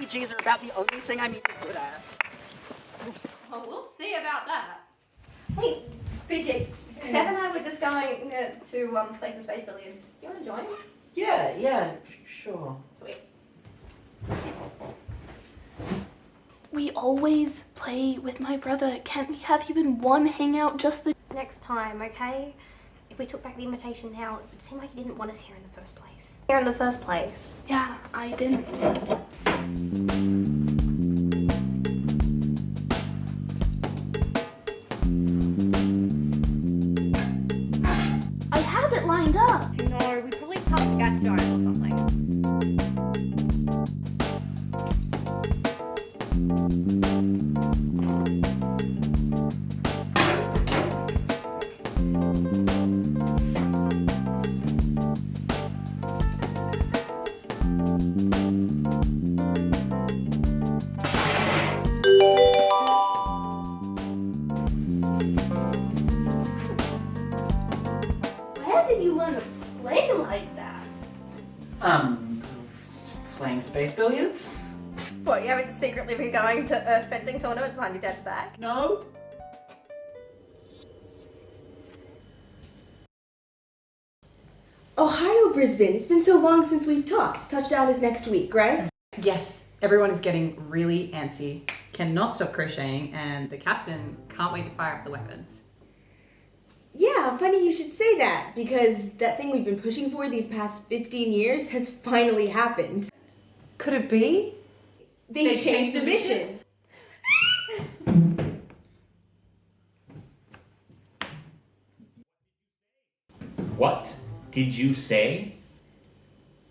RPGs are about the only thing I'm even good at. Well, we'll see about that. Hey, Fijiq, Seb and I were just going to play some Space Billiards. Do you want to join? Yeah, sure. Sweet. We always play with my brother. Can't we have even one hangout just the Next time, okay? If we took back the invitation now, it would seem like you didn't want us here in the first place. Here in the first place. Yeah, I didn't. I had it lined up. No, we probably passed a gas giant or something. Where did you learn to play like that? Playing space billiards? What, you haven't secretly been going to earth fencing tournaments behind your dad's back? No. Ohio, Brisbane. It's been so long since we've talked. Touchdown is next week, right? Yes, everyone is getting really antsy, cannot stop crocheting, and the captain can't wait to fire up the weapons. Yeah, funny you should say that, because that thing we've been pushing for these past 15 years has finally happened. Could it be? They changed the mission. What did you say?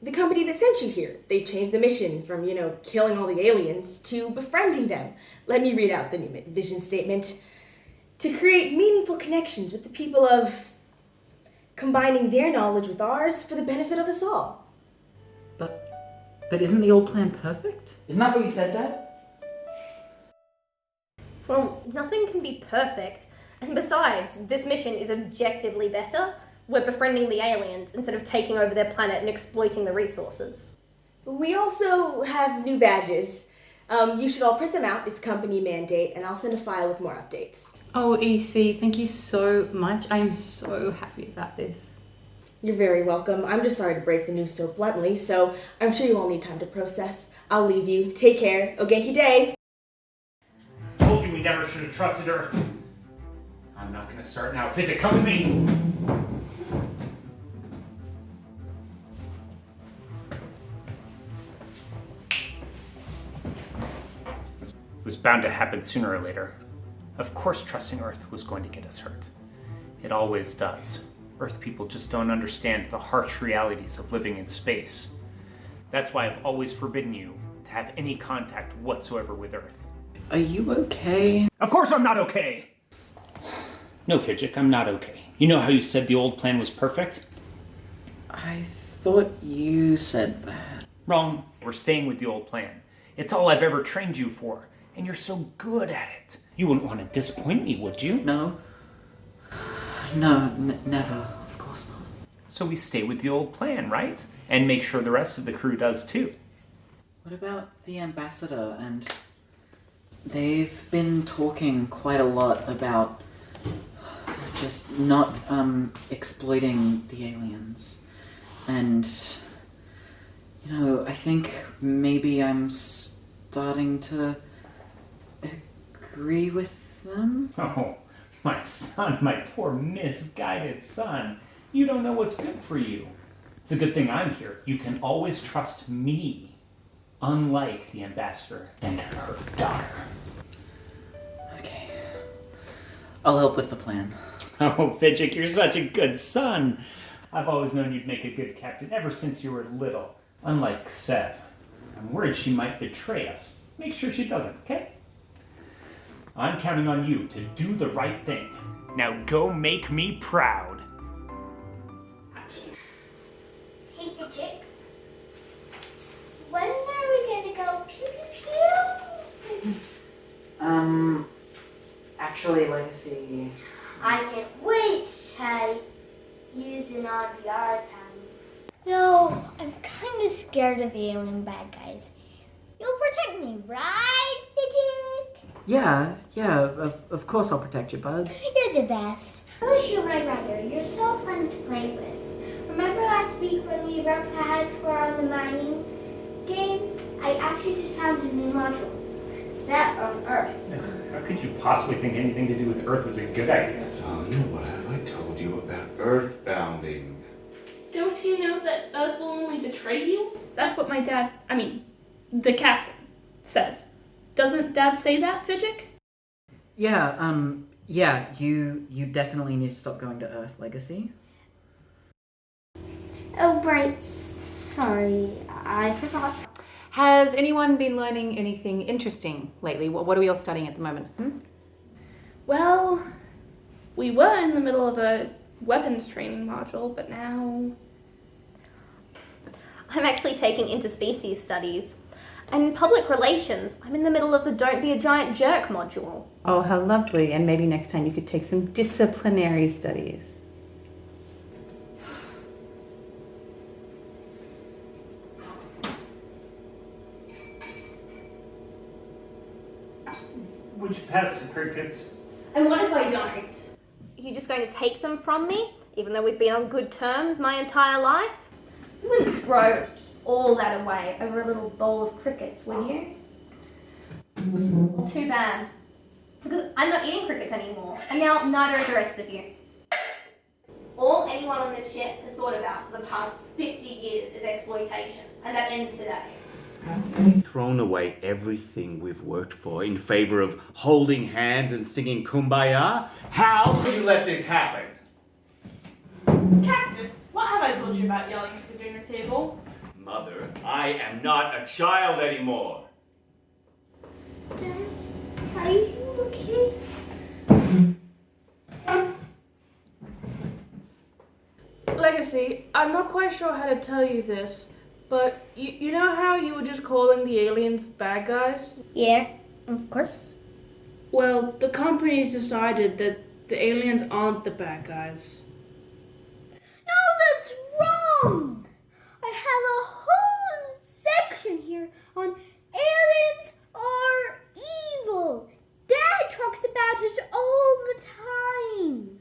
The company that sent you here, they changed the mission from, killing all the aliens to befriending them. Let me read out the new vision statement. To create meaningful connections with the people of combining their knowledge with ours for the benefit of us all. But isn't the old plan perfect? Isn't that what you said, Dad? Well, nothing can be perfect. And besides, this mission is objectively better. We're befriending the aliens instead of taking over their planet and exploiting the resources. We also have new badges. You should all print them out. It's company mandate, and I'll send a file with more updates. Oh, EC, thank you so much. I am so happy about this. You're very welcome. I'm just sorry to break the news so bluntly, so I'm sure you all need time to process. I'll leave you. Take care. O Genki Day! Told you we never should have trusted Earth. I'm not gonna start now. Fijiq, come with me! It was bound to happen sooner or later. Of course trusting Earth was going to get us hurt. It always does. Earth people just don't understand the harsh realities of living in space. That's why I've always forbidden you to have any contact whatsoever with Earth. Are you okay? Of course I'm not okay! No, Fijiq, I'm not okay. You know how you said the old plan was perfect? I thought you said that. Wrong. We're staying with the old plan. It's all I've ever trained you for, and you're so good at it. You wouldn't want to disappoint me, would you? No, never. Of course not. So we stay with the old plan, right? And make sure the rest of the crew does too. What about the ambassador? And they've been talking quite a lot about just not exploiting the aliens. And I think maybe I'm starting to agree with them. Oh, my son, my poor misguided son. You don't know what's good for you. It's a good thing I'm here. You can always trust me, unlike the ambassador and her daughter. Okay. I'll help with the plan. Oh, Fijiq, you're such a good son. I've always known you'd make a good captain ever since you were little. Unlike Sev. I'm worried she might betray us. Make sure she doesn't, okay? I'm counting on you to do the right thing. Now go make me proud. Hey, Fijiq. When are we gonna go pew pew pew? Actually, Legacy... I can't wait to use an RVR pen. Though, I'm kind of scared of the alien bad guys. You'll protect me, right, Fijiq? Yeah, of course I'll protect you, bud. You're the best. I wish you were my brother. You're so fun to play with. Remember last week when we wrecked the high score on the mining game? I actually just found a new module. Set on Earth. How could you possibly think anything to do with Earth is a good idea? Son, what have I told you about earthbounding? Don't you know that Earth will only betray you? That's what my dad, the captain, says. Doesn't Dad say that, Fijiq? Yeah, you definitely need to stop going to Earth Legacy. Oh, right. Sorry, I forgot. Has anyone been learning anything interesting lately? What are we all studying at the moment? Well, we were in the middle of a weapons training module, but now... I'm actually taking interspecies studies. And in public relations, I'm in the middle of the Don't Be a Giant Jerk module. Oh, how lovely. And maybe next time you could take some disciplinary studies. Would you pass the crickets? And what if I don't? You just going to take them from me, even though we've been on good terms my entire life? You wouldn't throw all that away over a little bowl of crickets, would you? Too bad. Because I'm not eating crickets anymore, and now neither is the rest of you. All anyone on this ship has thought about for the past 50 years is exploitation, and that ends today. Have they thrown away everything we've worked for in favor of holding hands and singing Kumbaya? How could you let this happen? Cactus, what have I told you about yelling at the dinner table? Mother, I am not a child anymore. Dad, are you okay? Legacy, I'm not quite sure how to tell you this, but you know how you were just calling the aliens bad guys? Yeah, of course. Well, the company's decided that the aliens aren't the bad guys. No, that's wrong! I have a whole section here on aliens are evil. Dad talks about it all the time.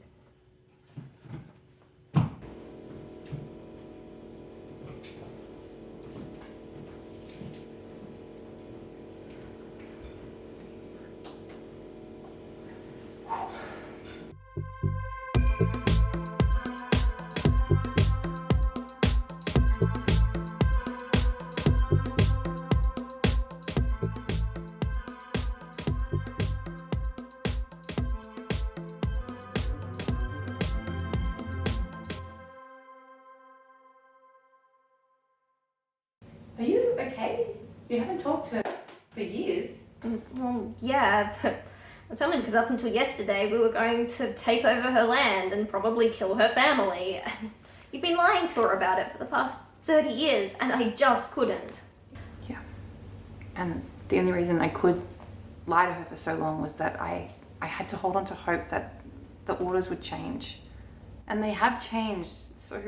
Are you okay? You haven't talked to her for years. Well, yeah, but it's only because up until yesterday we were going to take over her land and probably kill her family. You've been lying to her about it for the past 30 years, and I just couldn't. Yeah. And the only reason I could lie to her for so long was that I had to hold on to hope that the orders would change. And they have changed, so...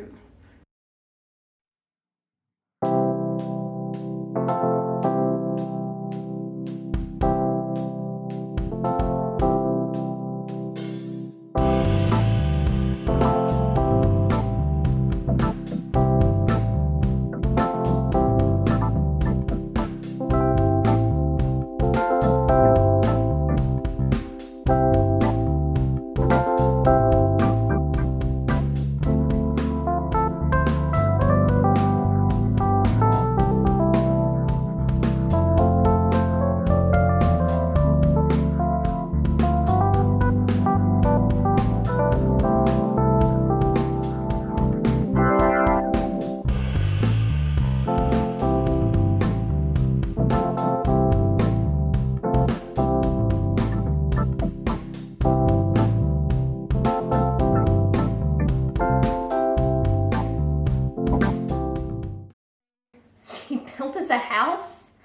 You built us a house?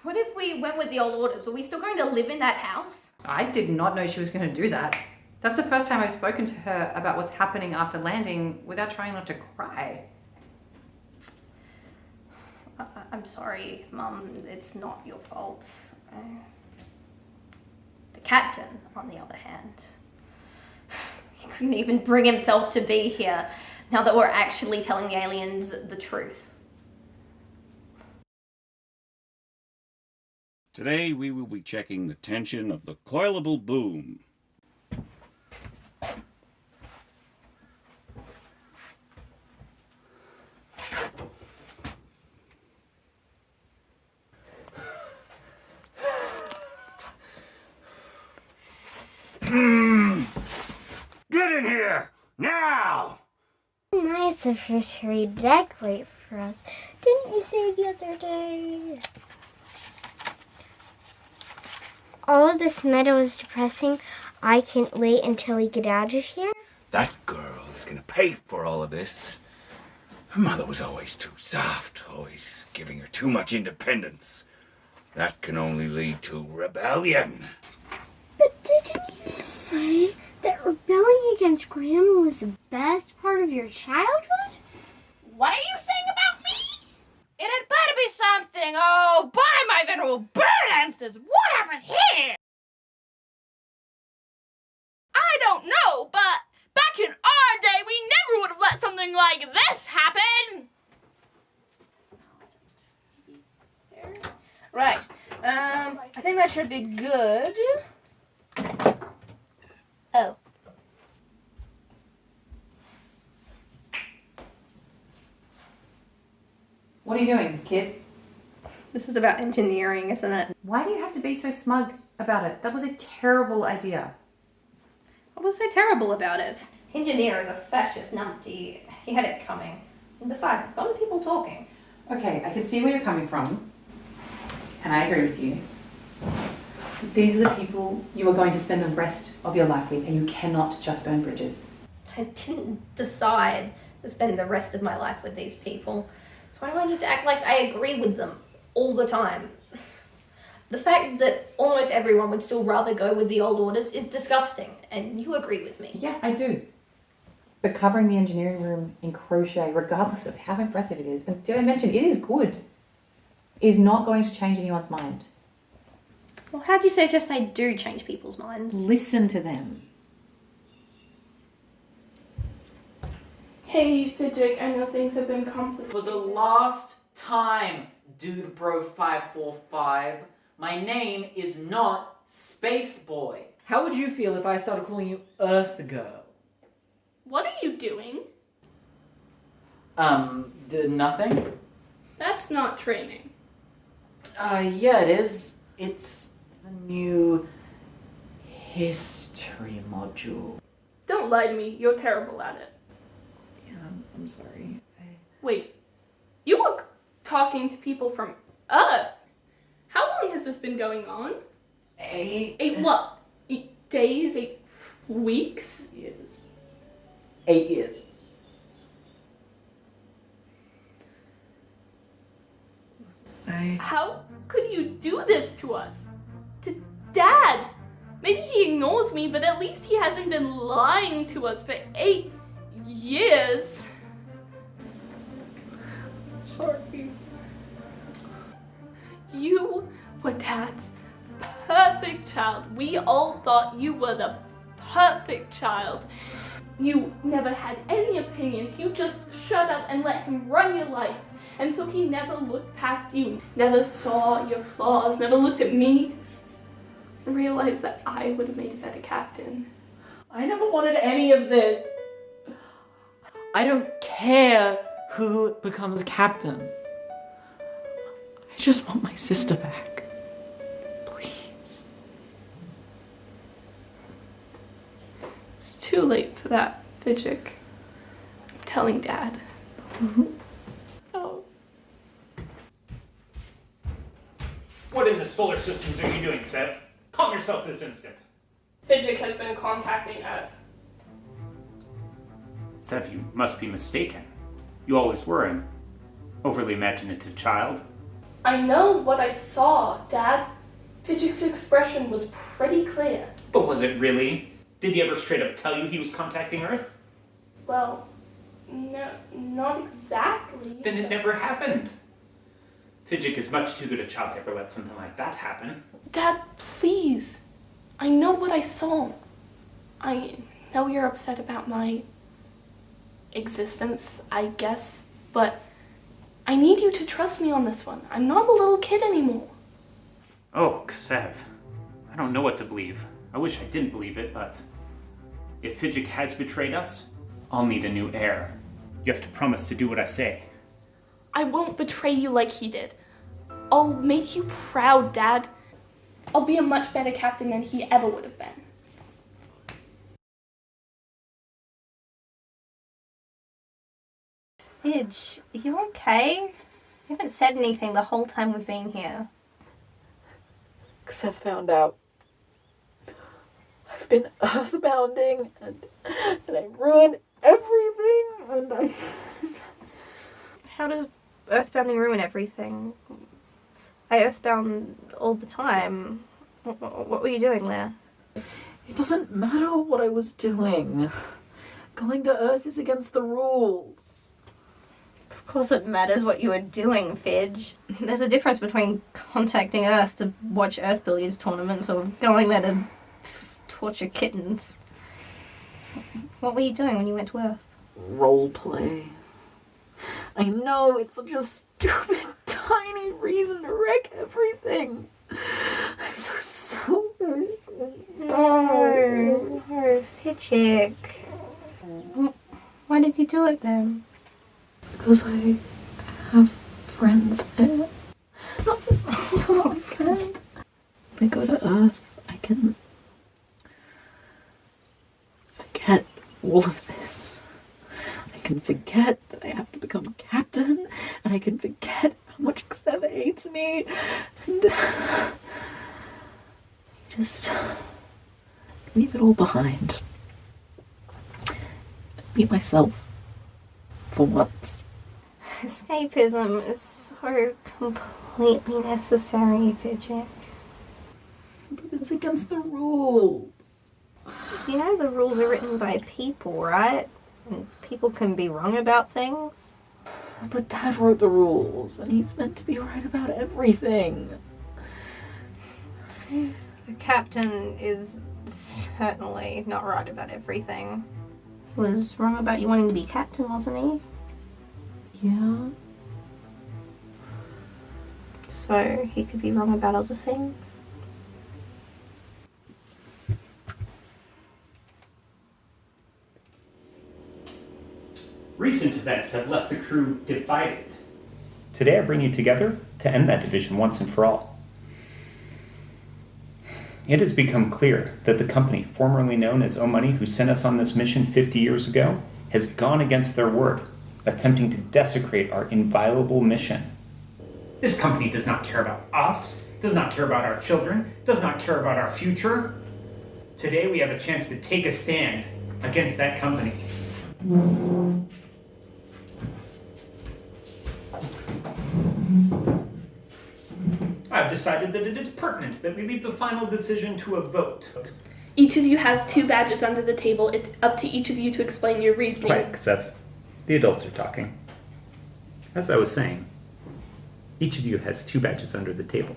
What if we went with the old orders? Were we still going to live in that house? I did not know she was going to do that. That's the first time I've spoken to her about what's happening after landing without trying not to cry. I'm sorry, Mum. It's not your fault. The captain, on the other hand, he couldn't even bring himself to be here now that we're actually telling the aliens the truth. Today we will be checking the tension of the coilable boom. Get in here! Now! Nice of her to redecorate for us. Didn't you say the other day? All of this meadow is depressing. I can't wait until we get out of here. That girl is gonna pay for all of this. Her mother was always too soft, always giving her too much independence. That can only lead to rebellion. But didn't you say that rebelling against Grandma was the best part of your childhood? What are you saying about me? It had better be something. Oh, by my venerable bird ancestors, what happened here? I don't know, but back in our day, we never would have let something like this happen. Right. I think that should be good. Oh. What are you doing, kid? This is about engineering, isn't it? Why do you have to be so smug about it? That was a terrible idea. What was so terrible about it? Engineer is a fascist numpty. He had it coming. And besides, it's gotten people talking. Okay, I can see where you're coming from, and I agree with you. These are the people you are going to spend the rest of your life with, and you cannot just burn bridges. I didn't decide to spend the rest of my life with these people. So why do I need to act like I agree with them all the time? The fact that almost everyone would still rather go with the old orders is disgusting, and you agree with me. Yeah, I do. But covering the engineering room in crochet, regardless of how impressive it is, and did I mention it is good, is not going to change anyone's mind. Well, how do you suggest I do change people's minds? Listen to them. Hey, Fijiq, I know things have been complicated. For the last time, Dude Bro 545, my name is not Space Boy. How would you feel if I started calling you Earth Girl? What are you doing? Nothing? That's not training. Yeah, it is. It's the new history module. Don't lie to me, you're terrible at it. Yeah, I'm sorry. Wait, you were talking to people from Earth? How long has this been going on? 8 what? 8 days? 8 weeks? Years. 8 years. How could you do this to us? To Dad? Maybe he ignores me, but at least he hasn't been lying to us for 8 years. Sorry. You were Dad's perfect child. We all thought you were the perfect child. You never had any opinions. You just shut up and let him run your life. And so he never looked past you, never saw your flaws, never looked at me, and realized that I would have made a better captain. I never wanted any of this. I don't care who becomes captain. I just want my sister back. Please. It's too late for that, Fijiq. I'm telling Dad. Oh. What in the solar systems are you doing, Sev? Calm yourself this instant. Fijiq has been contacting Earth. Sev, you must be mistaken. You always were an overly imaginative child. I know what I saw, Dad. Fijiq's expression was pretty clear. But was it really? Did he ever straight up tell you he was contacting Earth? Well, no, not exactly. Then it never happened. Fijiq is much too good a child to ever let something like that happen. Dad, please. I know what I saw. I know you're upset about my existence, I guess, but I need you to trust me on this one. I'm not a little kid anymore. Oh, Ksev. I don't know what to believe. I wish I didn't believe it, but if Fijiq has betrayed us, I'll need a new heir. You have to promise to do what I say. I won't betray you like he did. I'll make you proud, Dad. I'll be a much better captain than he ever would have been. Fidge, are you okay? You haven't said anything the whole time we've been here. Because I found out I've been earthbounding and I ruined everything and I... How does earthbounding ruin everything? I earthbound all the time. What were you doing there? It doesn't matter what I was doing. Going to Earth is against the rules. Of course it matters what you were doing, Fidge. There's a difference between contacting Earth to watch Earth billiards tournaments or going there to torture kittens. What were you doing when you went to Earth? Roleplay. I know, it's such a stupid, tiny reason to wreck everything. I'm so sorry. No, Fijiq. Why did you do it then? Because I have friends there. Oh my god. When I go to Earth, I can forget all of this. I can forget that I have to become captain, and I can forget how much Xavier hates me, and just leave it all behind. Be myself for once. Escapism is so completely necessary, Fijiq. But it's against the rules. You know the rules are written by people, right? And people can be wrong about things. But Dad wrote the rules, and he's meant to be right about everything. The captain is certainly not right about everything. He was wrong about you wanting to be captain, wasn't he? Yeah. So he could be wrong about other things. Recent events have left the crew divided. Today I bring you together to end that division once and for all. It has become clear that the company formerly known as O Money, who sent us on this mission 50 years ago, has gone against their word, attempting to desecrate our inviolable mission. This company does not care about us, does not care about our children, does not care about our future. Today we have a chance to take a stand against that company. I've decided that it is pertinent that we leave the final decision to a vote. Each of you has 2 badges under the table. It's up to each of you to explain your reasoning. Quiet, Ksev. The adults are talking. As I was saying, each of you has 2 badges under the table.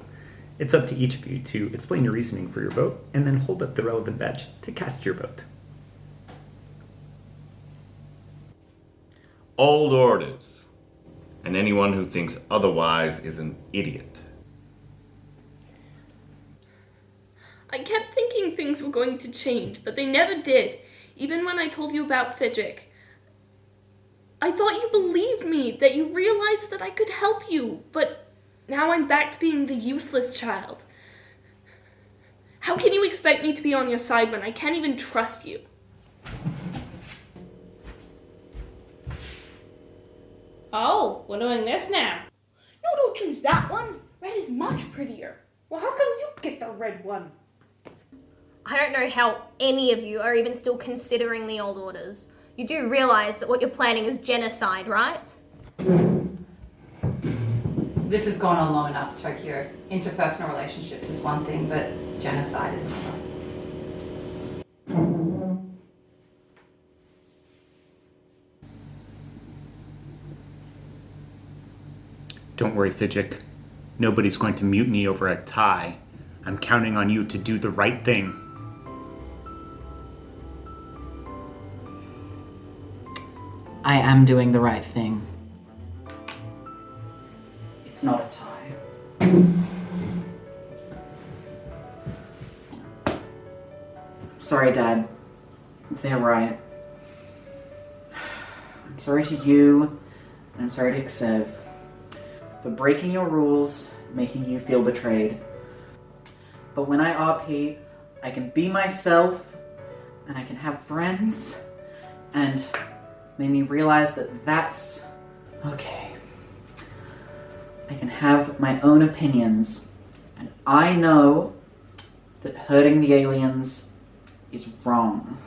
It's up to each of you to explain your reasoning for your vote and then hold up the relevant badge to cast your vote. Old orders. And anyone who thinks otherwise is an idiot. I kept thinking things were going to change, but they never did. Even when I told you about Fijiq. I thought you believed me, that you realized that I could help you, but now I'm back to being the useless child. How can you expect me to be on your side when I can't even trust you? Oh, we're doing this now. No, don't choose that one. Red is much prettier. Well, how come you get the red one? I don't know how any of you are even still considering the old orders. You do realise that what you're planning is genocide, right? This has gone on long enough, Tokyo. Interpersonal relationships is one thing, but genocide is another. Don't worry, Fijiq. Nobody's going to mutiny over a tie. I'm counting on you to do the right thing. I am doing the right thing. It's not a tie. Sorry, Dad. They're right. I'm sorry to you, and I'm sorry to Xev for breaking your rules, making you feel betrayed. But when I RP, I can be myself, and I can have friends, and made me realize that that's okay. I can have my own opinions, and I know that hurting the aliens is wrong.